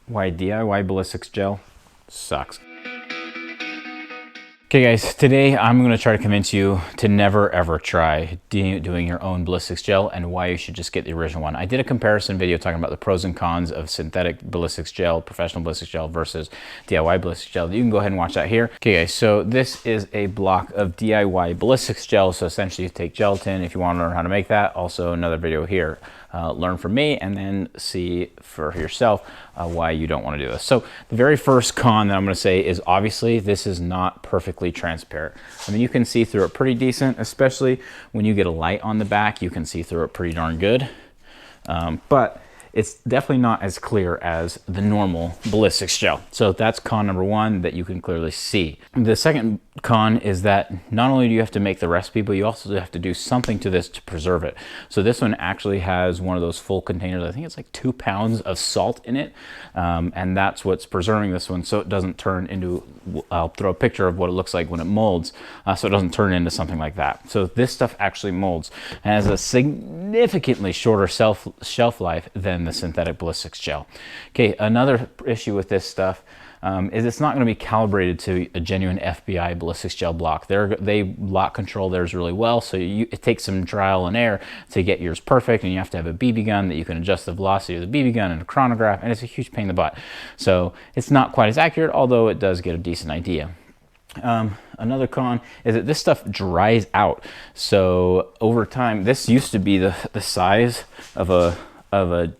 Why DIY ballistics gel sucks. Okay guys, today I'm going to try to convince you to never ever try doing your own ballistics gel and why you should just get the original one. I did a comparison video talking about the pros and cons of synthetic ballistics gel, professional ballistics gel versus DIY ballistics gel. You can go ahead and watch that here. Okay guys, so this is a block of DIY ballistics gel. So essentially you take gelatin if you want to learn how to make that. Also another video here. Learn from me and then see for yourself why you don't want to do this. So the very first con that I'm going to say is obviously this is not perfectly transparent. I mean, you can see through it pretty decent, especially when you get a light on the back, you can see through it pretty darn good. But it's definitely not as clear as the normal ballistics gel. So that's con number one, that you can clearly see. The second con is that not only do you have to make the recipe, but you also have to do something to this to preserve it. So this one actually has one of those full containers. I think it's like 2 pounds of salt in it. And that's what's preserving this one, so it doesn't turn into, I'll throw a picture of what it looks like when it molds, so it doesn't turn into something like that. So this stuff actually molds and has a significantly shorter shelf life than the synthetic ballistics gel. Okay, another issue with this stuff is it's not going to be calibrated to a genuine FBI ballistics gel block. They lock control theirs really well, so it takes some trial and error to get yours perfect, and you have to have a BB gun that you can adjust the velocity of the BB gun and a chronograph, and it's a huge pain in the butt. So it's not quite as accurate, although it does get a decent idea. Another con is that this stuff dries out. So over time, this used to be the size of a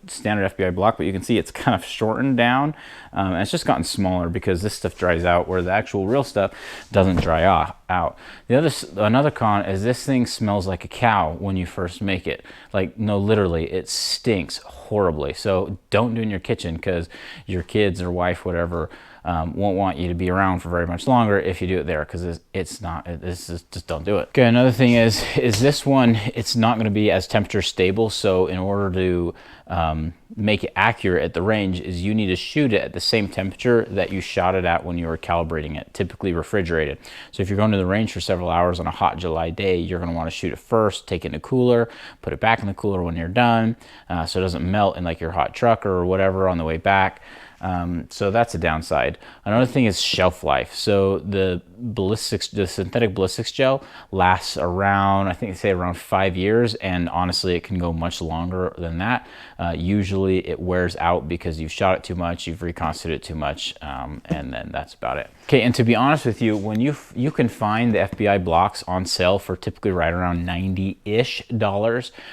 standard FBI block, but you can see it's kind of shortened down, and it's just gotten smaller because this stuff dries out where the actual real stuff doesn't dry out. Another con is this thing smells like a cow when you first make it. Like, no, literally, it stinks horribly. So don't do it in your kitchen, because your kids or wife, whatever, won't want you to be around for very much longer if you do it there, because just don't do it. Okay, another thing is this one, it's not going to be as temperature stable. So in order to make it accurate at the range, is you need to shoot it at the same temperature that you shot it at when you were calibrating it, typically refrigerated. So if you're going to the range for several hours on a hot July day, you're going to want to shoot it first, take it in a cooler, put it back in the cooler when you're done, so it doesn't melt in like your hot truck or whatever on the way back. So that's a downside. Another thing is shelf life. So the synthetic ballistics gel lasts around, I think they say around 5 years, and honestly it can go much longer than that. Usually it wears out because you've shot it too much, you've reconstituted it too much, and then that's about it. Okay, and to be honest with you, when you can find the FBI blocks on sale for typically right around $90-ish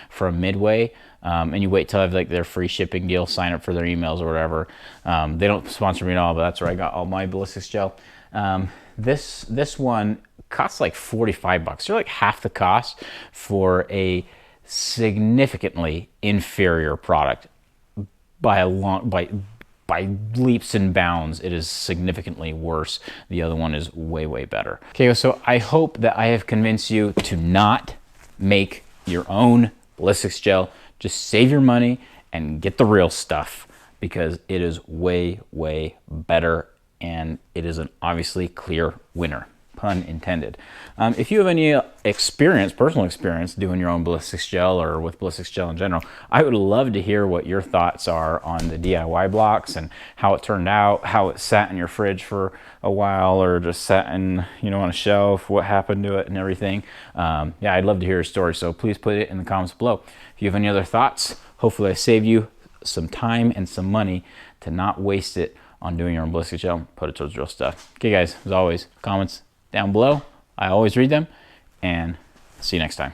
from Midway, and you wait till I have like their free shipping deal, sign up for their emails or whatever. They don't sponsor me at all, but that's where I got all my ballistics gel. This one costs like 45 bucks. They're like half the cost for a significantly inferior product by leaps and bounds. It is significantly worse. The other one is way better. Okay, so I hope that I have convinced you to not make your own ballistics gel. Just save your money and get the real stuff, because it is way better, and it is an obviously clear winner, pun intended. If you have any personal experience doing your own ballistics gel or with ballistics gel in general, I would love to hear what your thoughts are on the DIY blocks and how it turned out, how it sat in your fridge for a while or just sat in, on a shelf, what happened to it and everything. Yeah, I'd love to hear your story, so please put it in the comments below. If you have any other thoughts, hopefully I save you some time and some money to not waste it on doing your own ballistics gel. Put it towards real stuff. Okay guys, as always, comments down below. I always read them, and see you next time.